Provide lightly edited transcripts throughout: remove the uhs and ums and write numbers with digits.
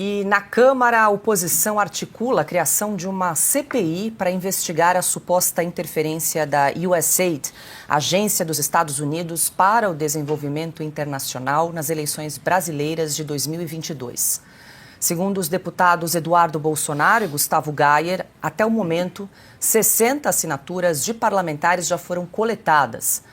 E na Câmara, a oposição articula a criação de uma CPI para investigar a suposta interferência da USAID, Agência dos Estados Unidos para o Desenvolvimento Internacional, nas eleições brasileiras de 2022. Segundo os deputados Eduardo Bolsonaro e Gustavo Gayer, até o momento, 60 assinaturas de parlamentares já foram coletadas.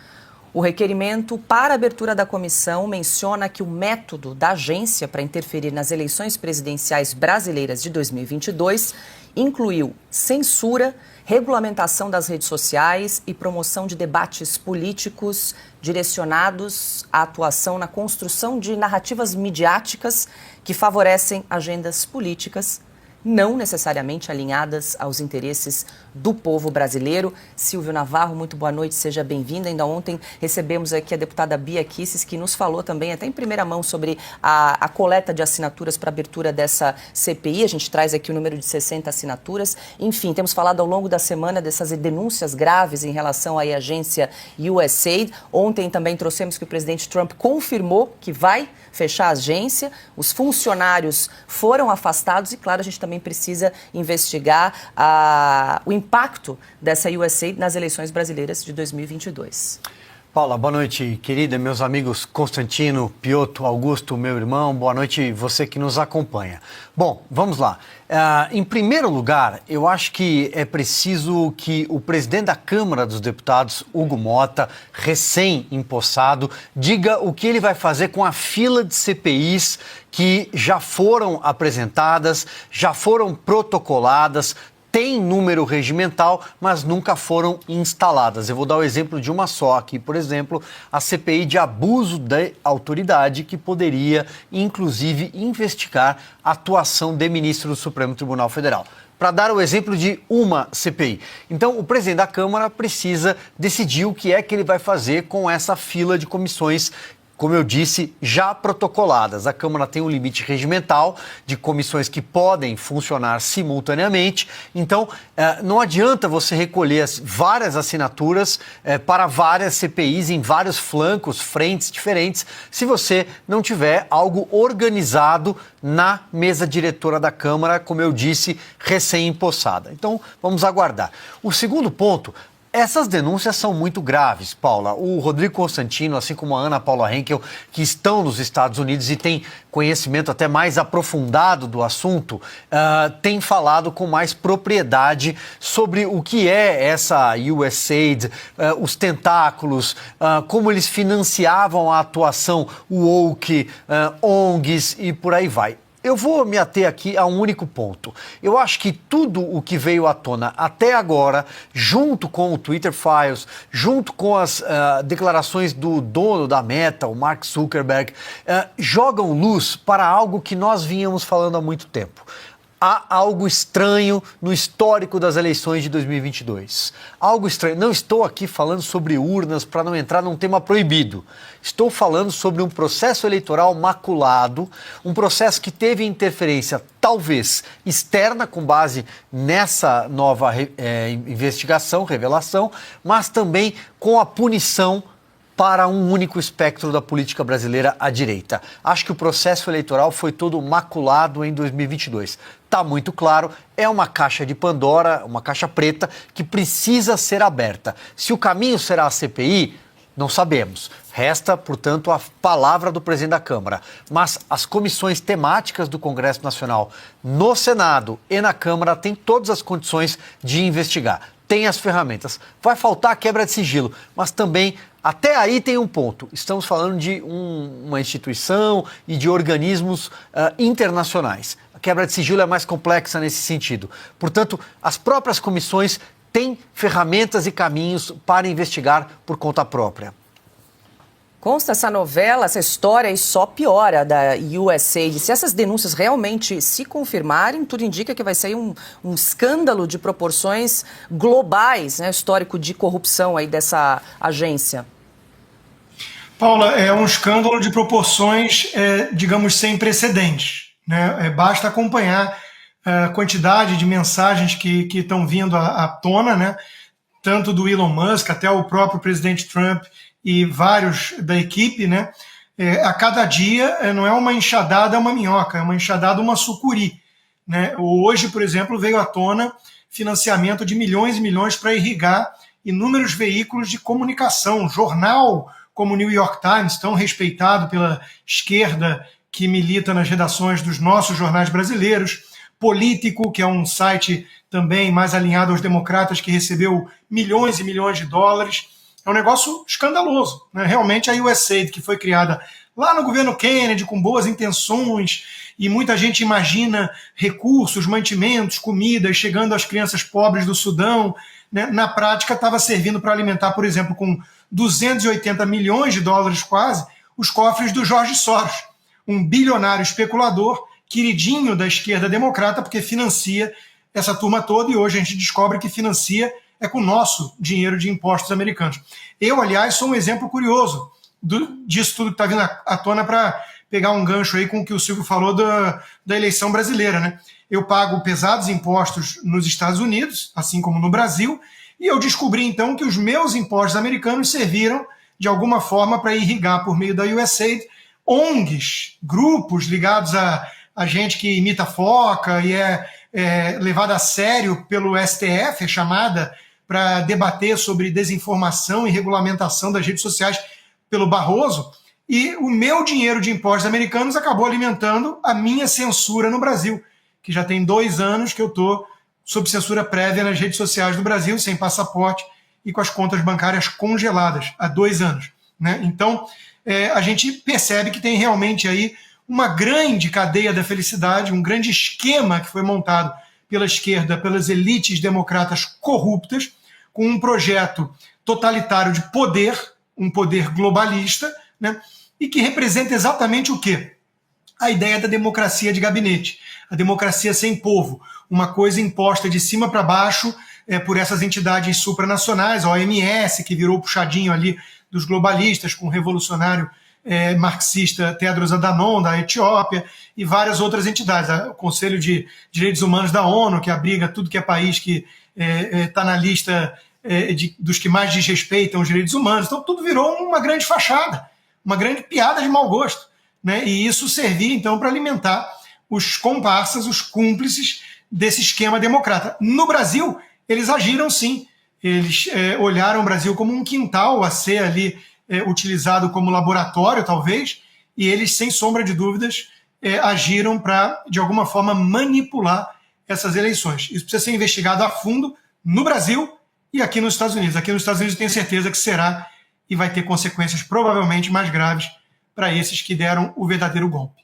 O requerimento para a abertura da comissão menciona que o método da agência para interferir nas eleições presidenciais brasileiras de 2022 incluiu censura, regulamentação das redes sociais e promoção de debates políticos direcionados à atuação na construção de narrativas midiáticas que favorecem agendas políticas não necessariamente alinhadas aos interesses do povo brasileiro. Silvio Navarro, muito boa noite, seja bem-vindo. Ainda ontem recebemos aqui a deputada Bia Kicis, que nos falou também, até em primeira mão, sobre a coleta de assinaturas para a abertura dessa CPI. A gente traz aqui o número de 60 assinaturas. Enfim, temos falado ao longo da semana dessas denúncias graves em relação à agência USAID. Ontem também trouxemos que o presidente Trump confirmou que vai fechar a agência, os funcionários foram afastados e, claro, a gente também precisa investigar o impacto dessa USAID nas eleições brasileiras de 2022. Paula, boa noite, querida, meus amigos Constantino, Piotr, Augusto, meu irmão, boa noite você que nos acompanha. Bom, vamos lá. Em primeiro lugar, eu acho que é preciso que o presidente da Câmara dos Deputados, Hugo Motta, recém-empossado, diga o que ele vai fazer com a fila de CPIs que já foram apresentadas, já foram protocoladas, tem número regimental, mas nunca foram instaladas. Eu vou dar o exemplo de uma só aqui, por exemplo, a CPI de abuso de autoridade, que poderia, inclusive, investigar a atuação de ministro do Supremo Tribunal Federal. Para dar o exemplo de uma CPI. Então, o presidente da Câmara precisa decidir o que é que ele vai fazer com essa fila de comissões, como eu disse, já protocoladas. A Câmara tem um limite regimental de comissões que podem funcionar simultaneamente. Então, não adianta você recolher várias assinaturas para várias CPIs em vários flancos, frentes diferentes, se você não tiver algo organizado na mesa diretora da Câmara, como eu disse, recém-empossada. Então, vamos aguardar. O segundo ponto: essas denúncias são muito graves, Paula. O Rodrigo Constantino, assim como a Ana Paula Henkel, que estão nos Estados Unidos e têm conhecimento até mais aprofundado do assunto, têm falado com mais propriedade sobre o que é essa USAID, os tentáculos, como eles financiavam a atuação woke, ONGs e por aí vai. Eu vou me ater aqui a um único ponto. Eu acho que tudo o que veio à tona até agora, junto com o Twitter Files, junto com as declarações do dono da Meta, o Mark Zuckerberg, jogam luz para algo que nós vínhamos falando há muito tempo. Há algo estranho no histórico das eleições de 2022. Algo estranho. Não estou aqui falando sobre urnas para não entrar num tema proibido. Estou falando sobre um processo eleitoral maculado, um processo que teve interferência, talvez, externa, com base nessa nova investigação, revelação, mas também com a punição para um único espectro da política brasileira à direita. Acho que o processo eleitoral foi todo maculado em 2022. Está muito claro, é uma caixa de Pandora, uma caixa preta, que precisa ser aberta. Se o caminho será a CPI, não sabemos. Resta, portanto, a palavra do presidente da Câmara. Mas as comissões temáticas do Congresso Nacional, no Senado e na Câmara, têm todas as condições de investigar. Tem as ferramentas. Vai faltar a quebra de sigilo, mas também, até aí tem um ponto. Estamos falando de uma instituição e de organismos internacionais. A quebra de sigilo é mais complexa nesse sentido. Portanto, as próprias comissões têm ferramentas e caminhos para investigar por conta própria. Consta essa novela, essa história aí só piora da USAID. Se essas denúncias realmente se confirmarem, tudo indica que vai ser um escândalo de proporções globais, né? Histórico de corrupção aí dessa agência. Paula, é um escândalo de proporções, digamos, sem precedentes, né? Basta acompanhar a quantidade de mensagens que estão vindo à tona, né? Tanto do Elon Musk até o próprio presidente Trump e vários da equipe, né? a cada dia não é uma enxadada, uma minhoca, é uma enxadada, uma sucuri. Né? Hoje, por exemplo, veio à tona financiamento de milhões e milhões para irrigar inúmeros veículos de comunicação, jornal como o New York Times, tão respeitado pela esquerda que milita nas redações dos nossos jornais brasileiros, Político, que é um site também mais alinhado aos democratas, que recebeu milhões e milhões de dólares. É um negócio escandaloso. Né? Realmente a USAID, que foi criada lá no governo Kennedy, com boas intenções, e muita gente imagina recursos, mantimentos, comidas chegando às crianças pobres do Sudão, né? Na prática estava servindo para alimentar, por exemplo, com 280 milhões de dólares quase, os cofres do George Soros, um bilionário especulador, queridinho da esquerda democrata, porque financia essa turma toda, e hoje a gente descobre que financia com o nosso dinheiro de impostos americanos. Eu, aliás, sou um exemplo curioso disso tudo que está vindo à tona, para pegar um gancho aí com o que o Silvio falou da eleição brasileira. Né? Eu pago pesados impostos nos Estados Unidos, assim como no Brasil, e eu descobri então que os meus impostos americanos serviram de alguma forma para irrigar, por meio da USAID, ONGs, grupos ligados a gente que imita foca e é levada a sério pelo STF, é chamada para debater sobre desinformação e regulamentação das redes sociais pelo Barroso, e o meu dinheiro de impostos americanos acabou alimentando a minha censura no Brasil, que já tem 2 anos que eu estou sob censura prévia nas redes sociais do Brasil, sem passaporte e com as contas bancárias congeladas há 2 anos. Né? Então, a gente percebe que tem realmente aí uma grande cadeia da felicidade, um grande esquema que foi montado pela esquerda, pelas elites democratas corruptas, com um projeto totalitário de poder, um poder globalista, né? E que representa exatamente o quê? A ideia da democracia de gabinete, a democracia sem povo, uma coisa imposta de cima para baixo por essas entidades supranacionais, a OMS, que virou puxadinho ali dos globalistas, com o revolucionário marxista Tedros Adhanom, da Etiópia, e várias outras entidades. O Conselho de Direitos Humanos da ONU, que abriga tudo que é país que está na lista dos que mais desrespeitam os direitos humanos. Então, tudo virou uma grande fachada, uma grande piada de mau gosto. Né? E isso servia, então, para alimentar os comparsas, os cúmplices desse esquema democrata. No Brasil, eles agiram sim. Eles olharam o Brasil como um quintal a ser ali utilizado como laboratório, talvez, e eles, sem sombra de dúvidas, agiram para, de alguma forma, manipular essas eleições. Isso precisa ser investigado a fundo no Brasil e aqui nos Estados Unidos. Aqui nos Estados Unidos eu tenho certeza que será, e vai ter consequências provavelmente mais graves para esses que deram o verdadeiro golpe.